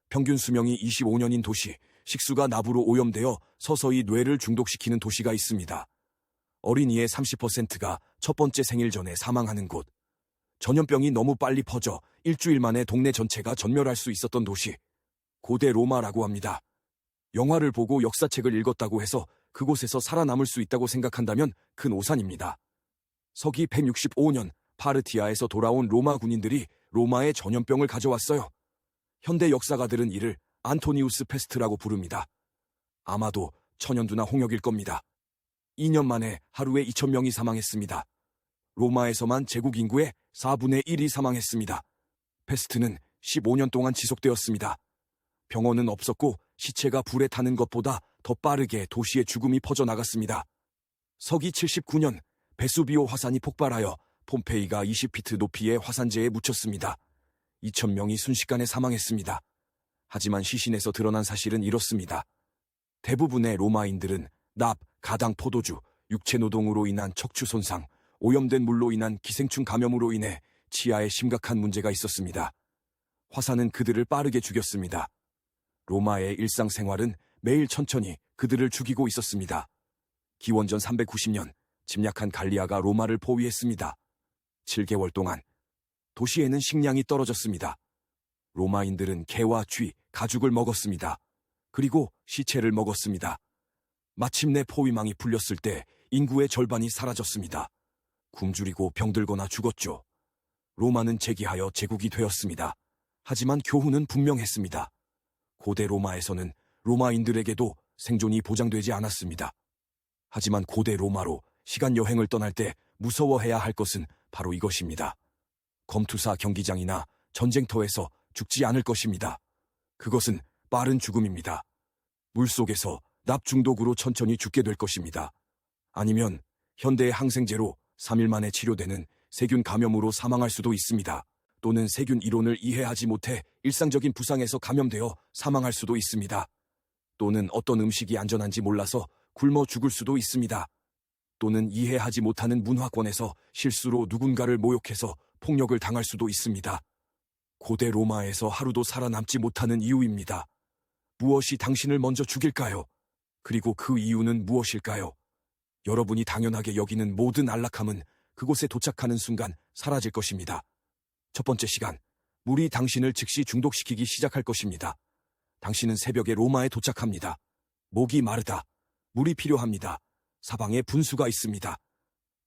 평균 수명이 25년인 도시, 식수가 납으로 오염되어 서서히 뇌를 중독시키는 도시가 있습니다. 어린이의 30%가 첫 번째 생일 전에 사망하는 곳. 전염병이 너무 빨리 퍼져 일주일 만에 동네 전체가 전멸할 수 있었던 도시. 고대 로마라고 합니다. 영화를 보고 역사책을 읽었다고 해서 그곳에서 살아남을 수 있다고 생각한다면 큰 오산입니다. 서기 165년 파르티아에서 돌아온 로마 군인들이 로마에 전염병을 가져왔어요. 현대 역사가들은 이를 안토니우스 페스트라고 부릅니다. 아마도 천연두나 홍역일 겁니다. 2년 만에 하루에 2,000명이 사망했습니다. 로마에서만 제국 인구의 4분의 1이 사망했습니다. 페스트는 15년 동안 지속되었습니다. 병원은 없었고 시체가 불에 타는 것보다 더 빠르게 도시의 죽음이 퍼져나갔습니다. 서기 79년 베수비오 화산이 폭발하여 폼페이가 20피트 높이의 화산재에 묻혔습니다. 2,000명이 순식간에 사망했습니다. 하지만 시신에서 드러난 사실은 이렇습니다. 대부분의 로마인들은 납, 가당 포도주, 육체노동으로 인한 척추 손상, 오염된 물로 인한 기생충 감염으로 인해 치아에 심각한 문제가 있었습니다. 화산은 그들을 빠르게 죽였습니다. 로마의 일상생활은 매일 천천히 그들을 죽이고 있었습니다. 기원전 390년 침략한 갈리아가 로마를 포위했습니다. 7개월 동안 도시에는 식량이 떨어졌습니다. 로마인들은 개와 쥐, 가죽을 먹었습니다. 그리고 시체를 먹었습니다. 마침내 포위망이 풀렸을 때 인구의 절반이 사라졌습니다. 굶주리고 병들거나 죽었죠. 로마는 재기하여 제국이 되었습니다. 하지만 교훈은 분명했습니다. 고대 로마에서는 로마인들에게도 생존이 보장되지 않았습니다. 하지만 고대 로마로 시간 여행을 떠날 때 무서워해야 할 것은 바로 이것입니다. 검투사 경기장이나 전쟁터에서 죽지 않을 것입니다. 그것은 빠른 죽음입니다. 물속에서 납 중독으로 천천히 죽게 될 것입니다. 아니면 현대의 항생제로 3일 만에 치료되는 세균 감염으로 사망할 수도 있습니다. 또는 세균 이론을 이해하지 못해 일상적인 부상에서 감염되어 사망할 수도 있습니다. 또는 어떤 음식이 안전한지 몰라서 굶어 죽을 수도 있습니다. 또는 이해하지 못하는 문화권에서 실수로 누군가를 모욕해서 폭력을 당할 수도 있습니다. 고대 로마에서 하루도 살아남지 못하는 이유입니다. 무엇이 당신을 먼저 죽일까요? 그리고 그 이유는 무엇일까요? 여러분이 당연하게 여기는 모든 안락함은 그곳에 도착하는 순간 사라질 것입니다. 첫 번째 시간, 물이 당신을 즉시 중독시키기 시작할 것입니다. 당신은 새벽에 로마에 도착합니다. 목이 마르다. 물이 필요합니다. 사방에 분수가 있습니다.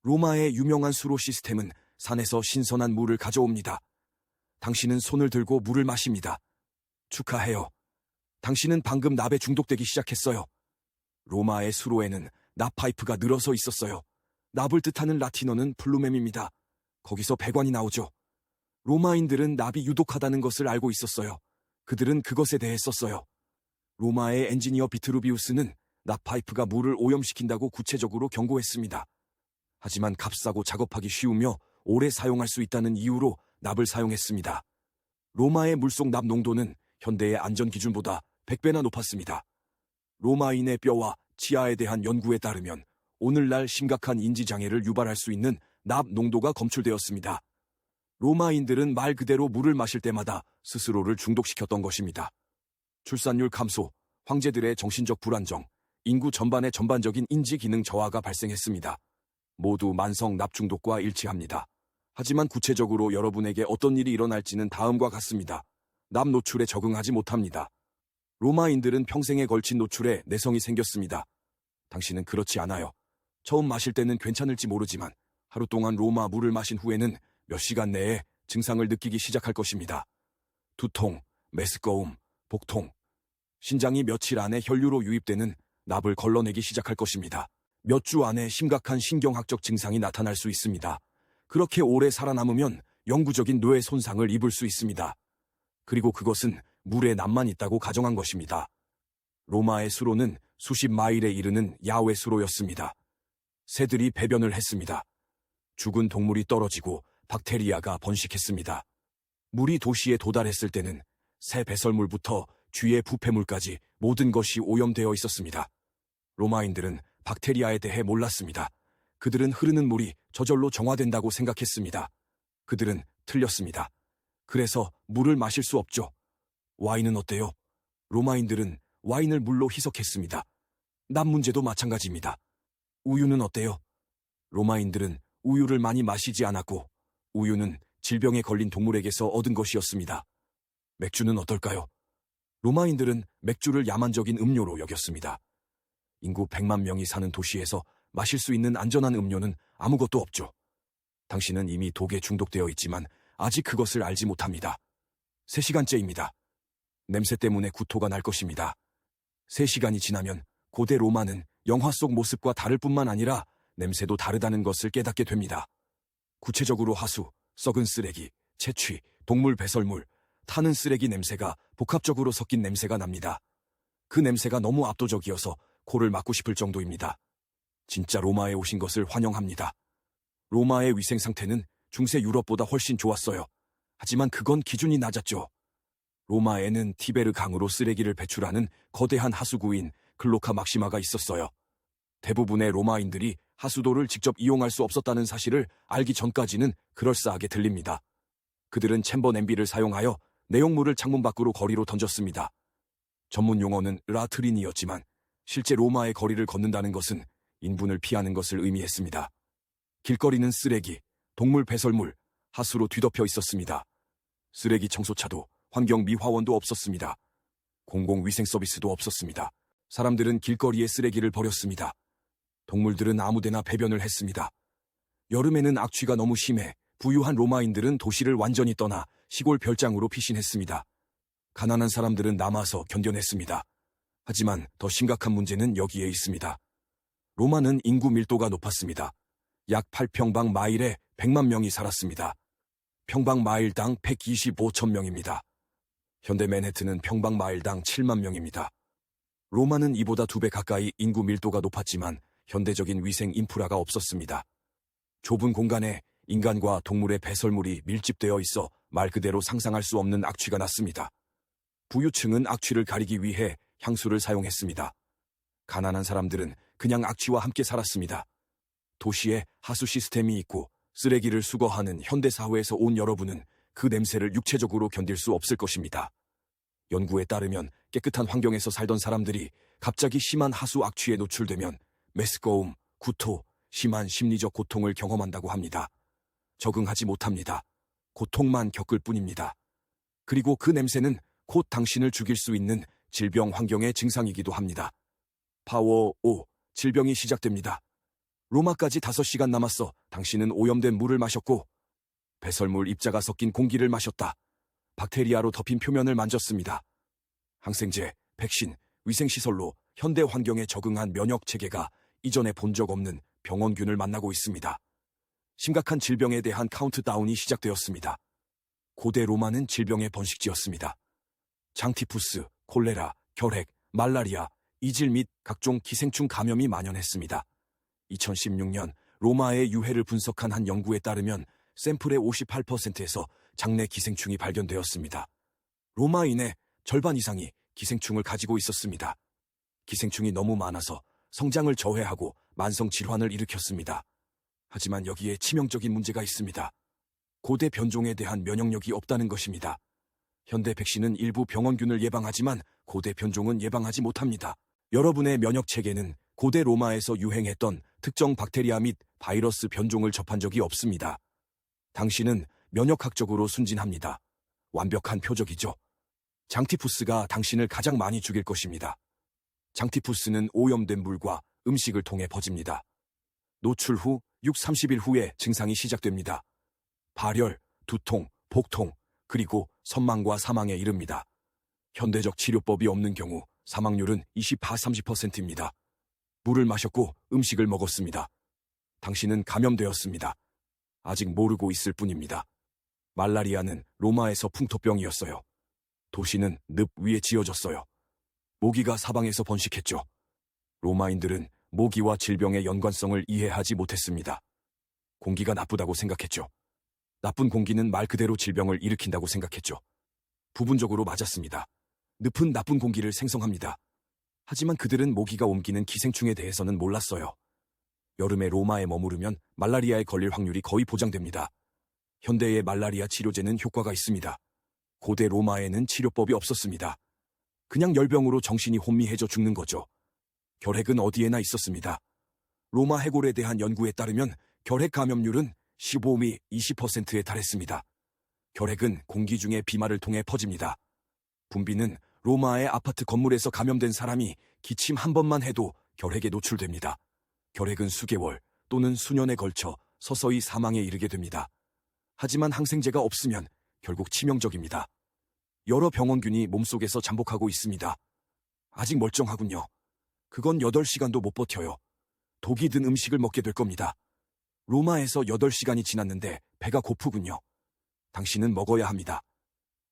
로마의 유명한 수로 시스템은 산에서 신선한 물을 가져옵니다. 당신은 손을 들고 물을 마십니다. 축하해요. 당신은 방금 납에 중독되기 시작했어요. 로마의 수로에는 납 파이프가 늘어서 있었어요. 납을 뜻하는 라틴어는 플루멤입니다. 거기서 배관이 나오죠. 로마인들은 납이 유독하다는 것을 알고 있었어요. 그들은 그것에 대해 썼어요. 로마의 엔지니어 비트루비우스는 납 파이프가 물을 오염시킨다고 구체적으로 경고했습니다. 하지만 값싸고 작업하기 쉬우며 오래 사용할 수 있다는 이유로 납을 사용했습니다. 로마의 물속 납 농도는 현대의 안전 기준보다 100배나 높았습니다. 로마인의 뼈와 치아에 대한 연구에 따르면 오늘날 심각한 인지장애를 유발할 수 있는 납 농도가 검출되었습니다. 로마인들은 말 그대로 물을 마실 때마다 스스로를 중독시켰던 것입니다. 출산율 감소, 황제들의 정신적 불안정, 인구 전반의 전반적인 인지 기능 저하가 발생했습니다. 모두 만성 납 중독과 일치합니다. 하지만 구체적으로 여러분에게 어떤 일이 일어날지는 다음과 같습니다. 납 노출에 적응하지 못합니다. 로마인들은 평생에 걸친 노출에 내성이 생겼습니다. 당신은 그렇지 않아요. 처음 마실 때는 괜찮을지 모르지만 하루 동안 로마 물을 마신 후에는 몇 시간 내에 증상을 느끼기 시작할 것입니다. 두통, 메스꺼움, 복통, 신장이 며칠 안에 혈류로 유입되는 납을 걸러내기 시작할 것입니다. 몇 주 안에 심각한 신경학적 증상이 나타날 수 있습니다. 그렇게 오래 살아남으면 영구적인 뇌 손상을 입을 수 있습니다. 그리고 그것은 물에 납만 있다고 가정한 것입니다. 로마의 수로는 수십 마일에 이르는 야외 수로였습니다. 새들이 배변을 했습니다. 죽은 동물이 떨어지고 박테리아가 번식했습니다. 물이 도시에 도달했을 때는 새 배설물부터 쥐의 부패물까지 모든 것이 오염되어 있었습니다. 로마인들은 박테리아에 대해 몰랐습니다. 그들은 흐르는 물이 저절로 정화된다고 생각했습니다. 그들은 틀렸습니다. 그래서 물을 마실 수 없죠. 와인은 어때요? 로마인들은 와인을 물로 희석했습니다. 납 문제도 마찬가지입니다. 우유는 어때요? 로마인들은 우유를 많이 마시지 않았고 우유는 질병에 걸린 동물에게서 얻은 것이었습니다. 맥주는 어떨까요? 로마인들은 맥주를 야만적인 음료로 여겼습니다. 인구 100만 명이 사는 도시에서 마실 수 있는 안전한 음료는 아무것도 없죠. 당신은 이미 독에 중독되어 있지만 아직 그것을 알지 못합니다. 3시간째입니다. 냄새 때문에 구토가 날 것입니다. 3시간이 지나면 고대 로마는 영화 속 모습과 다를 뿐만 아니라 냄새도 다르다는 것을 깨닫게 됩니다. 구체적으로 하수, 썩은 쓰레기, 채취, 동물 배설물, 타는 쓰레기 냄새가 복합적으로 섞인 냄새가 납니다. 그 냄새가 너무 압도적이어서 코를 막고 싶을 정도입니다. 진짜 로마에 오신 것을 환영합니다. 로마의 위생 상태는 중세 유럽보다 훨씬 좋았어요. 하지만 그건 기준이 낮았죠. 로마에는 티베르 강으로 쓰레기를 배출하는 거대한 하수구인 클로카 막시마가 있었어요. 대부분의 로마인들이 하수도를 직접 이용할 수 없었다는 사실을 알기 전까지는 그럴싸하게 들립니다. 그들은 챔버 냄비를 사용하여 내용물을 창문 밖으로 거리로 던졌습니다. 전문 용어는 라트린이었지만 실제 로마의 거리를 걷는다는 것은 인분을 피하는 것을 의미했습니다. 길거리는 쓰레기, 동물 배설물, 하수로 뒤덮여 있었습니다. 쓰레기 청소차도 환경 미화원도 없었습니다. 공공위생 서비스도 없었습니다. 사람들은 길거리에 쓰레기를 버렸습니다. 동물들은 아무데나 배변을 했습니다. 여름에는 악취가 너무 심해 부유한 로마인들은 도시를 완전히 떠나 시골 별장으로 피신했습니다. 가난한 사람들은 남아서 견뎌냈습니다. 하지만 더 심각한 문제는 여기에 있습니다. 로마는 인구 밀도가 높았습니다. 약 8평방 마일에 100만 명이 살았습니다. 평방 마일당 125천 명입니다. 현대 맨해튼은 평방 마일당 7만 명입니다. 로마는 이보다 2배 가까이 인구 밀도가 높았지만 현대적인 위생 인프라가 없었습니다. 좁은 공간에 인간과 동물의 배설물이 밀집되어 있어 말 그대로 상상할 수 없는 악취가 났습니다. 부유층은 악취를 가리기 위해 향수를 사용했습니다. 가난한 사람들은 그냥 악취와 함께 살았습니다. 도시에 하수 시스템이 있고 쓰레기를 수거하는 현대사회에서 온 여러분은 그 냄새를 육체적으로 견딜 수 없을 것입니다. 연구에 따르면 깨끗한 환경에서 살던 사람들이 갑자기 심한 하수 악취에 노출되면 메스꺼움, 구토, 심한 심리적 고통을 경험한다고 합니다. 적응하지 못합니다. 고통만 겪을 뿐입니다. 그리고 그 냄새는 곧 당신을 죽일 수 있는 질병 환경의 증상이기도 합니다. 파워 5. 질병이 시작됩니다. 로마까지 5시간 남았어. 당신은 오염된 물을 마셨고 배설물 입자가 섞인 공기를 마셨다. 박테리아로 덮인 표면을 만졌습니다. 항생제, 백신, 위생시설로 현대 환경에 적응한 면역체계가 이전에 본 적 없는 병원균을 만나고 있습니다. 심각한 질병에 대한 카운트다운이 시작되었습니다. 고대 로마는 질병의 번식지였습니다. 장티푸스, 콜레라, 결핵, 말라리아, 이질 및 각종 기생충 감염이 만연했습니다. 2016년 로마의 유해를 분석한 한 연구에 따르면 샘플의 58%에서 장내 기생충이 발견되었습니다. 로마인의 절반 이상이 기생충을 가지고 있었습니다. 기생충이 너무 많아서 성장을 저해하고 만성 질환을 일으켰습니다. 하지만 여기에 치명적인 문제가 있습니다. 고대 변종에 대한 면역력이 없다는 것입니다. 현대 백신은 일부 병원균을 예방하지만 고대 변종은 예방하지 못합니다. 여러분의 면역 체계는 고대 로마에서 유행했던 특정 박테리아 및 바이러스 변종을 접한 적이 없습니다. 당신은 면역학적으로 순진합니다. 완벽한 표적이죠. 장티푸스가 당신을 가장 많이 죽일 것입니다. 장티푸스는 오염된 물과 음식을 통해 퍼집니다. 노출 후 30일 후에 증상이 시작됩니다. 발열, 두통, 복통, 그리고 선망과 사망에 이릅니다. 현대적 치료법이 없는 경우 사망률은 20~30%입니다. 물을 마셨고 음식을 먹었습니다. 당신은 감염되었습니다. 아직 모르고 있을 뿐입니다. 말라리아는 로마에서 풍토병이었어요. 도시는 늪 위에 지어졌어요. 모기가 사방에서 번식했죠. 로마인들은 모기와 질병의 연관성을 이해하지 못했습니다. 공기가 나쁘다고 생각했죠. 나쁜 공기는 말 그대로 질병을 일으킨다고 생각했죠. 부분적으로 맞았습니다. 늪은 나쁜 공기를 생성합니다. 하지만 그들은 모기가 옮기는 기생충에 대해서는 몰랐어요. 여름에 로마에 머무르면 말라리아에 걸릴 확률이 거의 보장됩니다. 현대의 말라리아 치료제는 효과가 있습니다. 고대 로마에는 치료법이 없었습니다. 그냥 열병으로 정신이 혼미해져 죽는 거죠. 결핵은 어디에나 있었습니다. 로마 해골에 대한 연구에 따르면 결핵 감염률은 15미 20%에 달했습니다. 결핵은 공기 중에 비말을 통해 퍼집니다. 분비는 로마의 아파트 건물에서 감염된 사람이 기침 한 번만 해도 결핵에 노출됩니다. 결핵은 수개월 또는 수년에 걸쳐 서서히 사망에 이르게 됩니다. 하지만 항생제가 없으면 결국 치명적입니다. 여러 병원균이 몸속에서 잠복하고 있습니다. 아직 멀쩡하군요. 그건 8시간도 못 버텨요. 독이 든 음식을 먹게 될 겁니다. 로마에서 8시간이 지났는데 배가 고프군요. 당신은 먹어야 합니다.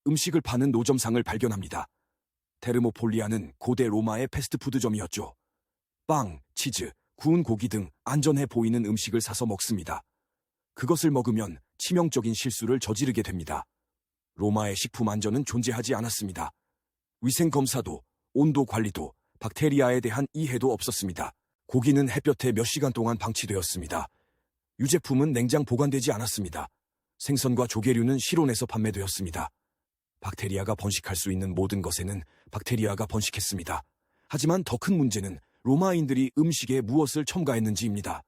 음식을 파는 노점상을 발견합니다. 테르모폴리아는 고대 로마의 패스트푸드점이었죠. 빵, 치즈, 구운 고기 등 안전해 보이는 음식을 사서 먹습니다. 그것을 먹으면 치명적인 실수를 저지르게 됩니다. 로마의 식품 안전은 존재하지 않았습니다. 위생 검사도, 온도 관리도, 박테리아에 대한 이해도 없었습니다. 고기는 햇볕에 몇 시간 동안 방치되었습니다. 유제품은 냉장 보관되지 않았습니다. 생선과 조개류는 실온에서 판매되었습니다. 박테리아가 번식할 수 있는 모든 것에는 박테리아가 번식했습니다. 하지만 더 큰 문제는 로마인들이 음식에 무엇을 첨가했는지입니다.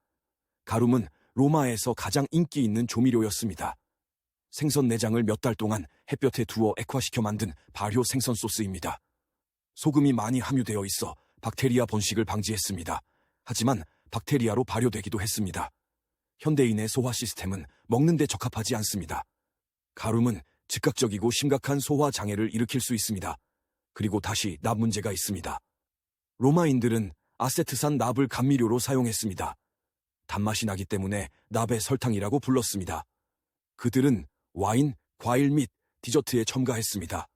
가룸은 로마에서 가장 인기 있는 조미료였습니다. 생선 내장을 몇 달 동안 햇볕에 두어 액화시켜 만든 발효 생선 소스입니다. 소금이 많이 함유되어 있어 박테리아 번식을 방지했습니다. 하지만 박테리아로 발효되기도 했습니다. 현대인의 소화 시스템은 먹는 데 적합하지 않습니다. 가룸은 즉각적이고 심각한 소화 장애를 일으킬 수 있습니다. 그리고 다시 납 문제가 있습니다. 로마인들은 아세트산 납을 감미료로 사용했습니다. 단맛이 나기 때문에 납의 설탕이라고 불렀습니다. 그들은 와인, 과일 및 디저트에 첨가했습니다.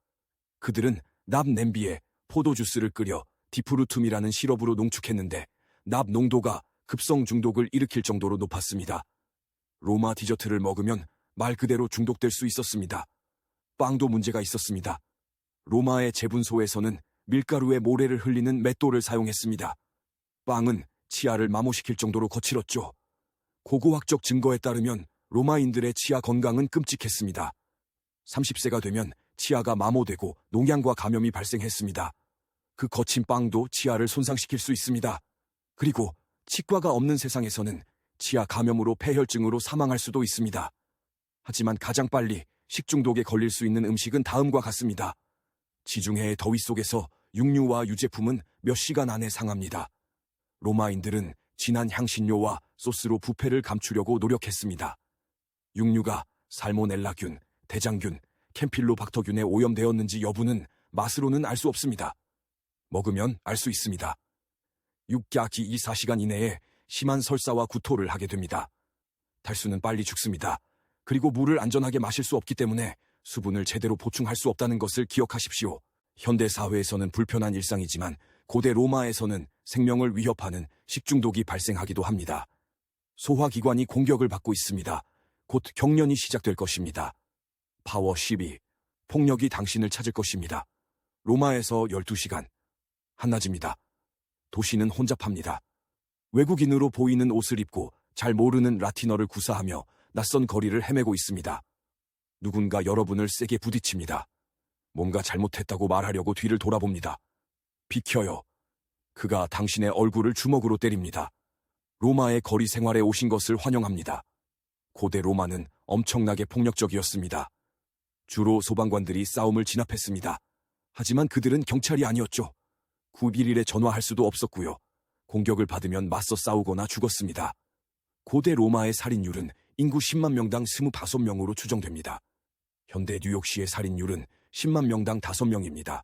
그들은 납 냄비에 포도주스를 끓여 디프루툼이라는 시럽으로 농축했는데 납 농도가 급성 중독을 일으킬 정도로 높았습니다. 로마 디저트를 먹으면 말 그대로 중독될 수 있었습니다. 빵도 문제가 있었습니다. 로마의 제분소에서는 밀가루에 모래를 흘리는 맷돌을 사용했습니다. 빵은 치아를 마모시킬 정도로 거칠었죠. 고고학적 증거에 따르면 로마인들의 치아 건강은 끔찍했습니다. 30세가 되면 치아가 마모되고 농양과 감염이 발생했습니다. 그 거친 빵도 치아를 손상시킬 수 있습니다. 그리고 치과가 없는 세상에서는 치아 감염으로 폐혈증으로 사망할 수도 있습니다. 하지만 가장 빨리 식중독에 걸릴 수 있는 음식은 다음과 같습니다. 지중해의 더위 속에서 육류와 유제품은 몇 시간 안에 상합니다. 로마인들은 진한 향신료와 소스로 부패를 감추려고 노력했습니다. 육류가 살모넬라균, 대장균, 캠필로박터균에 오염되었는지 여부는 맛으로는 알 수 없습니다. 먹으면 알 수 있습니다. 육개아기 24시간 이내에 심한 설사와 구토를 하게 됩니다. 달수는 빨리 죽습니다. 그리고 물을 안전하게 마실 수 없기 때문에 수분을 제대로 보충할 수 없다는 것을 기억하십시오. 현대 사회에서는 불편한 일상이지만 고대 로마에서는 생명을 위협하는 식중독이 발생하기도 합니다. 소화기관이 공격을 받고 있습니다. 곧 경련이 시작될 것입니다. 파워 12. 폭력이 당신을 찾을 것입니다. 로마에서 12시간. 한낮입니다. 도시는 혼잡합니다. 외국인으로 보이는 옷을 입고 잘 모르는 라틴어를 구사하며 낯선 거리를 헤매고 있습니다. 누군가 여러분을 세게 부딪힙니다. 뭔가 잘못했다고 말하려고 뒤를 돌아봅니다. 비켜요. 그가 당신의 얼굴을 주먹으로 때립니다. 로마의 거리 생활에 오신 것을 환영합니다. 고대 로마는 엄청나게 폭력적이었습니다. 주로 소방관들이 싸움을 진압했습니다. 하지만 그들은 경찰이 아니었죠. 911에 전화할 수도 없었고요. 공격을 받으면 맞서 싸우거나 죽었습니다. 고대 로마의 살인율은 인구 10만 명당 25명으로 추정됩니다. 현대 뉴욕시의 살인율은 10만 명당 5명입니다.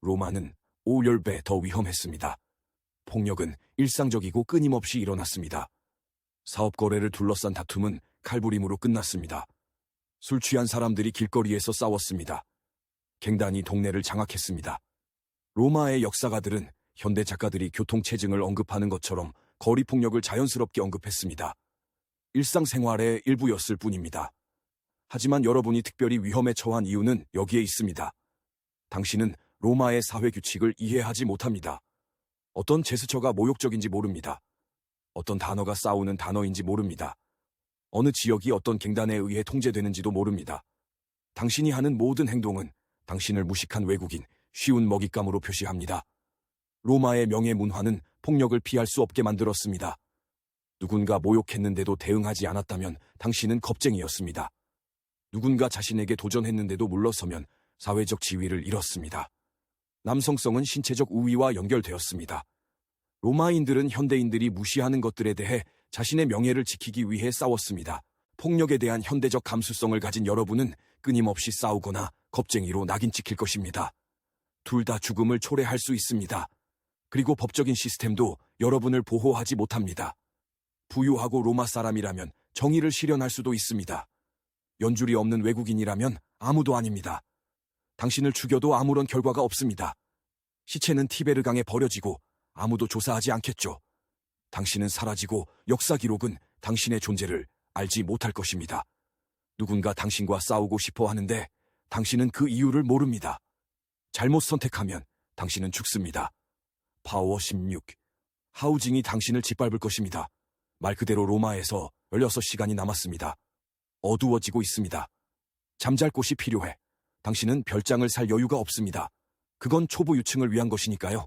로마는 5~10배 더 위험했습니다. 폭력은 일상적이고 끊임없이 일어났습니다. 사업 거래를 둘러싼 다툼은 칼부림으로 끝났습니다. 술 취한 사람들이 길거리에서 싸웠습니다. 갱단이 동네를 장악했습니다. 로마의 역사가들은 현대 작가들이 교통체증을 언급하는 것처럼 거리 폭력을 자연스럽게 언급했습니다. 일상생활의 일부였을 뿐입니다. 하지만 여러분이 특별히 위험에 처한 이유는 여기에 있습니다. 당신은 로마의 사회 규칙을 이해하지 못합니다. 어떤 제스처가 모욕적인지 모릅니다. 어떤 단어가 싸우는 단어인지 모릅니다. 어느 지역이 어떤 갱단에 의해 통제되는지도 모릅니다. 당신이 하는 모든 행동은 당신을 무식한 외국인, 쉬운 먹잇감으로 표시합니다. 로마의 명예문화는 폭력을 피할 수 없게 만들었습니다. 누군가 모욕했는데도 대응하지 않았다면 당신은 겁쟁이였습니다. 누군가 자신에게 도전했는데도 물러서면 사회적 지위를 잃었습니다. 남성성은 신체적 우위와 연결되었습니다. 로마인들은 현대인들이 무시하는 것들에 대해 자신의 명예를 지키기 위해 싸웠습니다. 폭력에 대한 현대적 감수성을 가진 여러분은 끊임없이 싸우거나 겁쟁이로 낙인 찍힐 것입니다. 둘 다 죽음을 초래할 수 있습니다. 그리고 법적인 시스템도 여러분을 보호하지 못합니다. 부유하고 로마 사람이라면 정의를 실현할 수도 있습니다. 연줄이 없는 외국인이라면 아무도 아닙니다. 당신을 죽여도 아무런 결과가 없습니다. 시체는 티베르강에 버려지고 아무도 조사하지 않겠죠. 당신은 사라지고 역사 기록은 당신의 존재를 알지 못할 것입니다. 누군가 당신과 싸우고 싶어 하는데 당신은 그 이유를 모릅니다. 잘못 선택하면 당신은 죽습니다. 파워 16. 하우징이 당신을 짓밟을 것입니다. 말 그대로 로마에서 16시간이 남았습니다. 어두워지고 있습니다. 잠잘 곳이 필요해. 당신은 별장을 살 여유가 없습니다. 그건 초보 유층을 위한 것이니까요.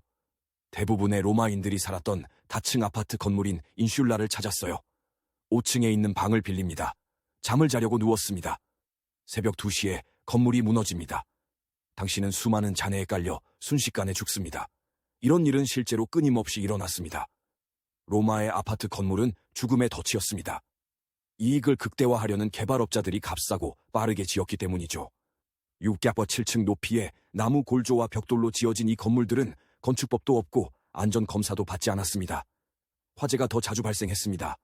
대부분의 로마인들이 살았던 다층 아파트 건물인 인슐라를 찾았어요. 5층에 있는 방을 빌립니다. 잠을 자려고 누웠습니다. 새벽 2시에 건물이 무너집니다. 당신은 수많은 잔해에 깔려 순식간에 죽습니다. 이런 일은 실제로 끊임없이 일어났습니다. 로마의 아파트 건물은 죽음의 덫이었습니다. 이익을 극대화하려는 개발업자들이 값싸고 빠르게 지었기 때문이죠. 6겹과 7층 높이의 나무 골조와 벽돌로 지어진 이 건물들은 건축법도 없고 안전검사도 받지 않았습니다. 화재가 더 자주 발생했습니다.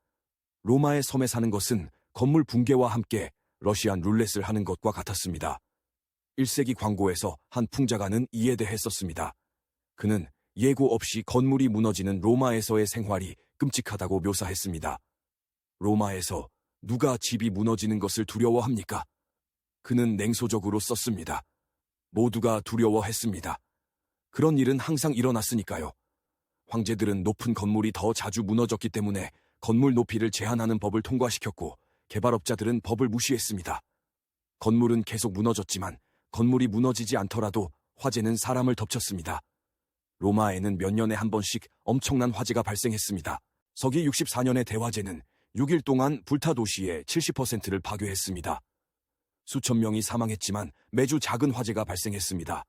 로마의 섬에 사는 것은 건물 붕괴와 함께 러시안 룰렛을 하는 것과 같았습니다. 1세기 광고에서 한 풍자가는 이에 대해 썼습니다. 그는 예고 없이 건물이 무너지는 로마에서의 생활이 끔찍하다고 묘사했습니다. 로마에서 누가 집이 무너지는 것을 두려워합니까? 그는 냉소적으로 썼습니다. 모두가 두려워했습니다. 그런 일은 항상 일어났으니까요. 황제들은 높은 건물이 더 자주 무너졌기 때문에 건물 높이를 제한하는 법을 통과시켰고 개발업자들은 법을 무시했습니다. 건물은 계속 무너졌지만 건물이 무너지지 않더라도 화재는 사람을 덮쳤습니다. 로마에는 몇 년에 한 번씩 엄청난 화재가 발생했습니다. 서기 64년의 대화재는 6일 동안 불타 도시의 70%를 파괴했습니다. 수천 명이 사망했지만 매주 작은 화재가 발생했습니다.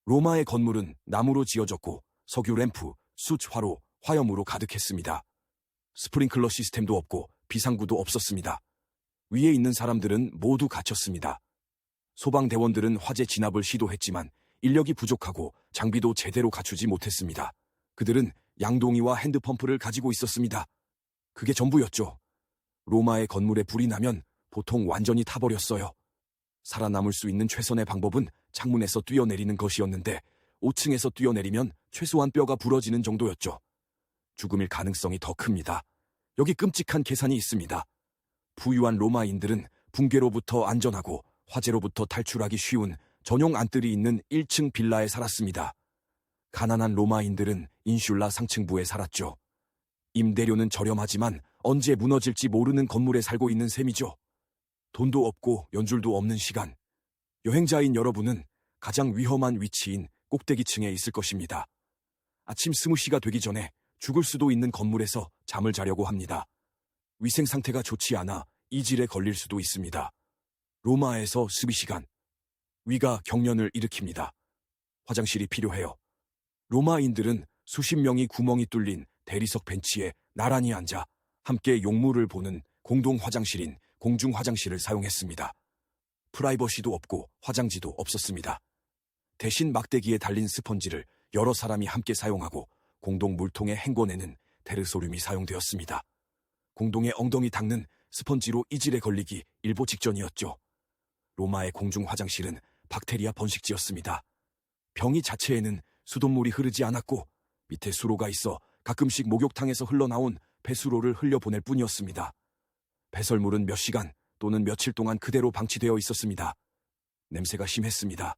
로마의 건물은 나무로 지어졌고 석유 램프, 숯 화로, 화염으로 가득했습니다. 스프링클러 시스템도 없고 비상구도 없었습니다. 위에 있는 사람들은 모두 갇혔습니다. 소방대원들은 화재 진압을 시도했지만 인력이 부족하고 장비도 제대로 갖추지 못했습니다. 그들은 양동이와 핸드펌프를 가지고 있었습니다. 그게 전부였죠. 로마의 건물에 불이 나면 보통 완전히 타버렸어요. 살아남을 수 있는 최선의 방법은 창문에서 뛰어내리는 것이었는데 5층에서 뛰어내리면 최소한 뼈가 부러지는 정도였죠. 죽음일 가능성이 더 큽니다. 여기 끔찍한 계산이 있습니다. 부유한 로마인들은 붕괴로부터 안전하고 화재로부터 탈출하기 쉬운 전용 안뜰이 있는 1층 빌라에 살았습니다. 가난한 로마인들은 인슐라 상층부에 살았죠. 임대료는 저렴하지만 언제 무너질지 모르는 건물에 살고 있는 셈이죠. 돈도 없고 연줄도 없는 시간. 여행자인 여러분은 가장 위험한 위치인 꼭대기층에 있을 것입니다. 아침 20시가 되기 전에 죽을 수도 있는 건물에서 잠을 자려고 합니다. 위생 상태가 좋지 않아 이질에 걸릴 수도 있습니다. 로마에서 12시간. 위가 경련을 일으킵니다. 화장실이 필요해요. 로마인들은 수십 명이 구멍이 뚫린 대리석 벤치에 나란히 앉아 함께 용물을 보는 공동 화장실인 공중 화장실을 사용했습니다. 프라이버시도 없고 화장지도 없었습니다. 대신 막대기에 달린 스펀지를 여러 사람이 함께 사용하고 공동 물통에 헹궈내는 테르소륨이 사용되었습니다. 공동의 엉덩이 닦는 스펀지로 이질에 걸리기 일보 직전이었죠. 로마의 공중 화장실은 박테리아 번식지였습니다. 병이 자체에는 수돗물이 흐르지 않았고 밑에 수로가 있어 가끔씩 목욕탕에서 흘러나온 배수로를 흘려보낼 뿐이었습니다. 배설물은 몇 시간 또는 며칠 동안 그대로 방치되어 있었습니다. 냄새가 심했습니다.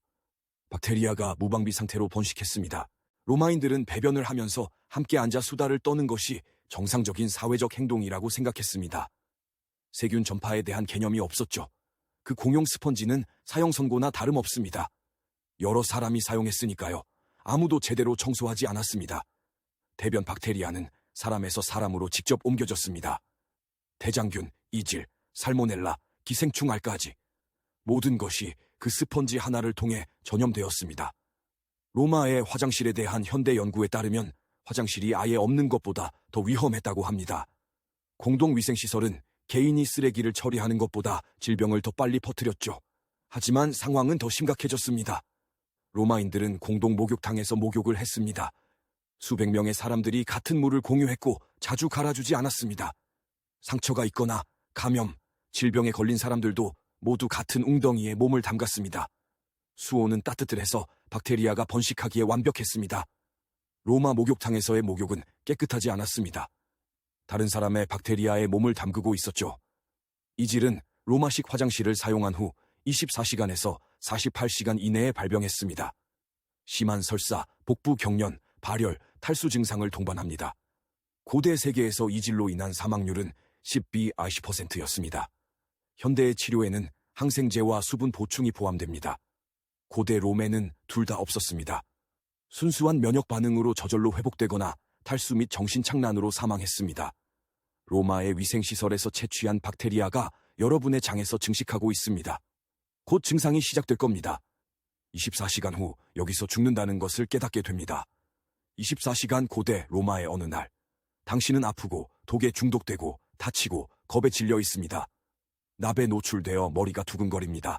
박테리아가 무방비 상태로 번식했습니다. 로마인들은 배변을 하면서 함께 앉아 수다를 떠는 것이 정상적인 사회적 행동이라고 생각했습니다. 세균 전파에 대한 개념이 없었죠. 그 공용 스펀지는 사형 선고나 다름없습니다. 여러 사람이 사용했으니까요. 아무도 제대로 청소하지 않았습니다. 대변 박테리아는 사람에서 사람으로 직접 옮겨졌습니다. 대장균, 이질, 살모넬라, 기생충 알까지 모든 것이 그 스펀지 하나를 통해 전염되었습니다. 로마의 화장실에 대한 현대 연구에 따르면 화장실이 아예 없는 것보다 더 위험했다고 합니다. 공동위생시설은 개인이 쓰레기를 처리하는 것보다 질병을 더 빨리 퍼뜨렸죠. 하지만 상황은 더 심각해졌습니다. 로마인들은 공동 목욕탕에서 목욕을 했습니다. 수백 명의 사람들이 같은 물을 공유했고 자주 갈아주지 않았습니다. 상처가 있거나 감염, 질병에 걸린 사람들도 모두 같은 웅덩이에 몸을 담갔습니다. 수온은 따뜻해서 박테리아가 번식하기에 완벽했습니다. 로마 목욕탕에서의 목욕은 깨끗하지 않았습니다. 다른 사람의 박테리아에 몸을 담그고 있었죠. 이질은 로마식 화장실을 사용한 후 24시간에서 48시간 이내에 발병했습니다. 심한 설사, 복부 경련, 발열, 탈수 증상을 동반합니다. 고대 세계에서 이질로 인한 사망률은 10%였습니다. 현대의 치료에는 항생제와 수분 보충이 포함됩니다. 고대 롬에는 둘 다 없었습니다. 순수한 면역 반응으로 저절로 회복되거나 탈수 및 정신착란으로 사망했습니다. 로마의 위생시설에서 채취한 박테리아가 여러분의 장에서 증식하고 있습니다. 곧 증상이 시작될 겁니다. 24시간 후 여기서 죽는다는 것을 깨닫게 됩니다. 24시간 고대 로마의 어느 날, 당신은 아프고 독에 중독되고 다치고 겁에 질려 있습니다. 납에 노출되어 머리가 두근거립니다.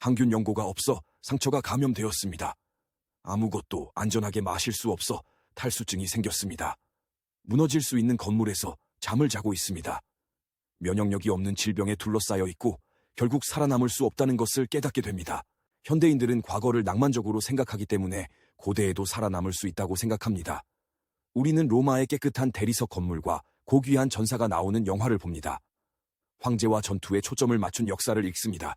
항균 연고가 없어 상처가 감염되었습니다. 아무것도 안전하게 마실 수 없어 탈수증이 생겼습니다. 무너질 수 있는 건물에서 잠을 자고 있습니다. 면역력이 없는 질병에 둘러싸여 있고 결국 살아남을 수 없다는 것을 깨닫게 됩니다. 현대인들은 과거를 낭만적으로 생각하기 때문에 고대에도 살아남을 수 있다고 생각합니다. 우리는 로마의 깨끗한 대리석 건물과 고귀한 전사가 나오는 영화를 봅니다. 황제와 전투에 초점을 맞춘 역사를 읽습니다.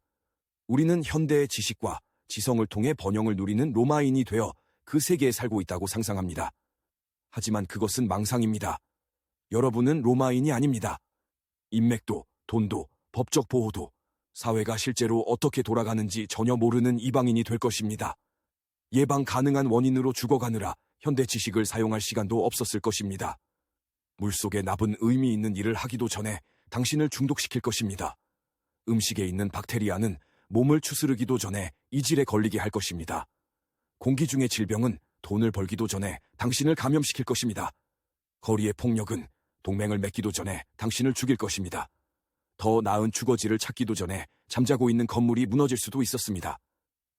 우리는 현대의 지식과 지성을 통해 번영을 누리는 로마인이 되어 그 세계에 살고 있다고 상상합니다. 하지만 그것은 망상입니다. 여러분은 로마인이 아닙니다. 인맥도, 돈도, 법적 보호도, 사회가 실제로 어떻게 돌아가는지 전혀 모르는 이방인이 될 것입니다. 예방 가능한 원인으로 죽어가느라 현대 지식을 사용할 시간도 없었을 것입니다. 물속에 납은 의미 있는 일을 하기도 전에 당신을 중독시킬 것입니다. 음식에 있는 박테리아는 몸을 추스르기도 전에 이질에 걸리게 할 것입니다. 공기 중의 질병은 돈을 벌기도 전에 당신을 감염시킬 것입니다. 거리의 폭력은 동맹을 맺기도 전에 당신을 죽일 것입니다. 더 나은 주거지를 찾기도 전에 잠자고 있는 건물이 무너질 수도 있었습니다.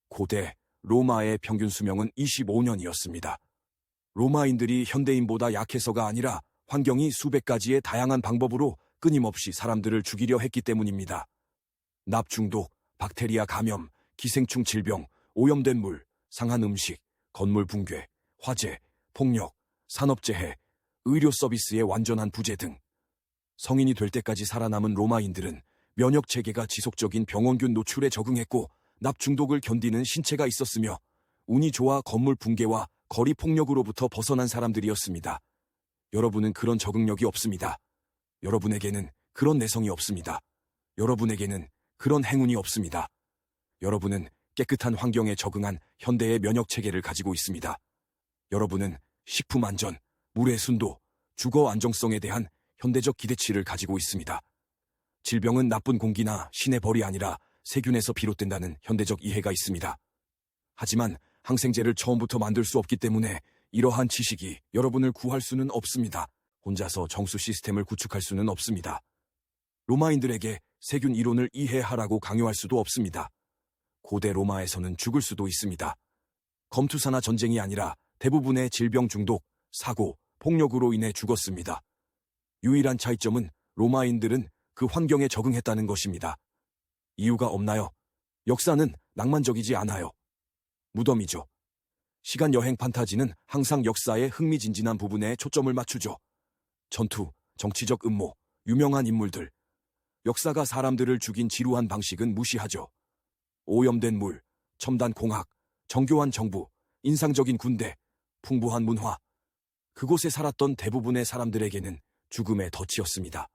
고대 로마의 평균 수명은 25년이었습니다. 로마인들이 현대인보다 약해서가 아니라 환경이 수백 가지의 다양한 방법으로 끊임없이 사람들을 죽이려 했기 때문입니다. 납 중독, 박테리아 감염, 기생충 질병, 오염된 물, 상한 음식, 건물 붕괴, 화재, 폭력, 산업재해, 의료 서비스의 완전한 부재 등 성인이 될 때까지 살아남은 로마인들은 면역 체계가 지속적인 병원균 노출에 적응했고 납 중독을 견디는 신체가 있었으며 운이 좋아 건물 붕괴와 거리 폭력으로부터 벗어난 사람들이었습니다. 여러분은 그런 적응력이 없습니다. 여러분에게는 그런 내성이 없습니다. 여러분에게는 그런 행운이 없습니다. 여러분은 깨끗한 환경에 적응한 현대의 면역 체계를 가지고 있습니다. 여러분은 식품 안전, 물의 순도, 주거 안정성에 대한 현대적 기대치를 가지고 있습니다. 질병은 나쁜 공기나 신의 벌이 아니라 세균에서 비롯된다는 현대적 이해가 있습니다. 하지만 항생제를 처음부터 만들 수 없기 때문에 이러한 지식이 여러분을 구할 수는 없습니다. 혼자서 정수 시스템을 구축할 수는 없습니다. 로마인들에게 세균 이론을 이해하라고 강요할 수도 없습니다. 고대 로마에서는 죽을 수도 있습니다. 검투사나 전쟁이 아니라 대부분의 질병 중독, 사고, 폭력으로 인해 죽었습니다. 유일한 차이점은 로마인들은 그 환경에 적응했다는 것입니다. 이유가 없나요? 역사는 낭만적이지 않아요. 무덤이죠. 시간 여행 판타지는 항상 역사의 흥미진진한 부분에 초점을 맞추죠. 전투, 정치적 음모, 유명한 인물들. 역사가 사람들을 죽인 지루한 방식은 무시하죠. 오염된 물, 첨단 공학, 정교한 정부, 인상적인 군대, 풍부한 문화. 그곳에 살았던 대부분의 사람들에게는 죽음의 덫이었습니다.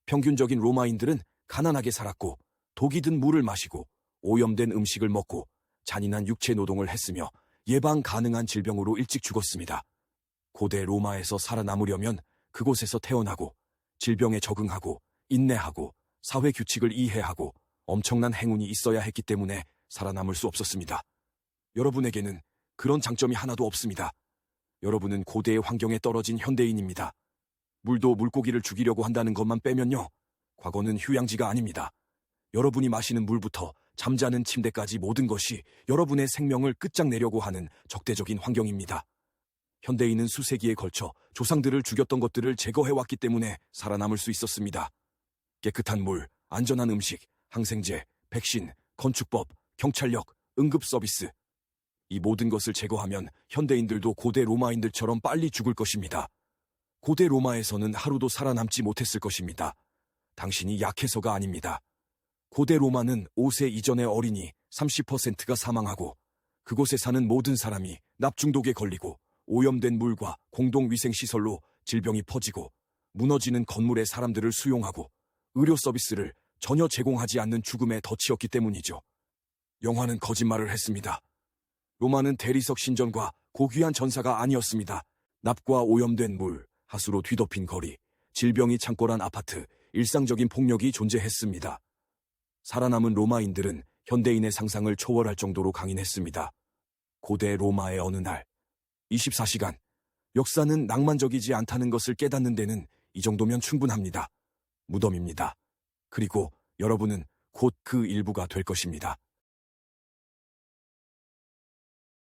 평균적인 로마인들은 가난하게 살았고 독이 든 물을 마시고 오염된 음식을 먹고 잔인한 육체 노동을 했으며 예방 가능한 질병으로 일찍 죽었습니다. 고대 로마에서 살아남으려면 그곳에서 태어나고 질병에 적응하고 인내하고 사회 규칙을 이해하고 엄청난 행운이 있어야 했기 때문에 살아남을 수 없었습니다. 여러분에게는 그런 장점이 하나도 없습니다. 여러분은 고대의 환경에 떨어진 현대인입니다. 물도 물고기를 죽이려고 한다는 것만 빼면요. 과거는 휴양지가 아닙니다. 여러분이 마시는 물부터 잠자는 침대까지 모든 것이 여러분의 생명을 끝장내려고 하는 적대적인 환경입니다. 현대인은 수세기에 걸쳐 조상들을 죽였던 것들을 제거해왔기 때문에 살아남을 수 있었습니다. 깨끗한 물, 안전한 음식, 항생제, 백신, 건축법, 경찰력, 응급 서비스. 이 모든 것을 제거하면 현대인들도 고대 로마인들처럼 빨리 죽을 것입니다. 고대 로마에서는 하루도 살아남지 못했을 것입니다. 당신이 약해서가 아닙니다. 고대 로마는 5세 이전의 어린이 30%가 사망하고 그곳에 사는 모든 사람이 납중독에 걸리고 오염된 물과 공동위생시설로 질병이 퍼지고 무너지는 건물에 사람들을 수용하고 의료 서비스를 전혀 제공하지 않는 죽음에 덫이었기 때문이죠. 영화는 거짓말을 했습니다. 로마는 대리석 신전과 고귀한 전사가 아니었습니다. 납과 오염된 물, 하수로 뒤덮인 거리, 질병이 창궐한 아파트, 일상적인 폭력이 존재했습니다. 살아남은 로마인들은 현대인의 상상을 초월할 정도로 강인했습니다. 고대 로마의 어느 날, 24시간, 역사는 낭만적이지 않다는 것을 깨닫는 데는 이 정도면 충분합니다. 무덤입니다. 그리고 여러분은 곧 그 일부가 될 것입니다.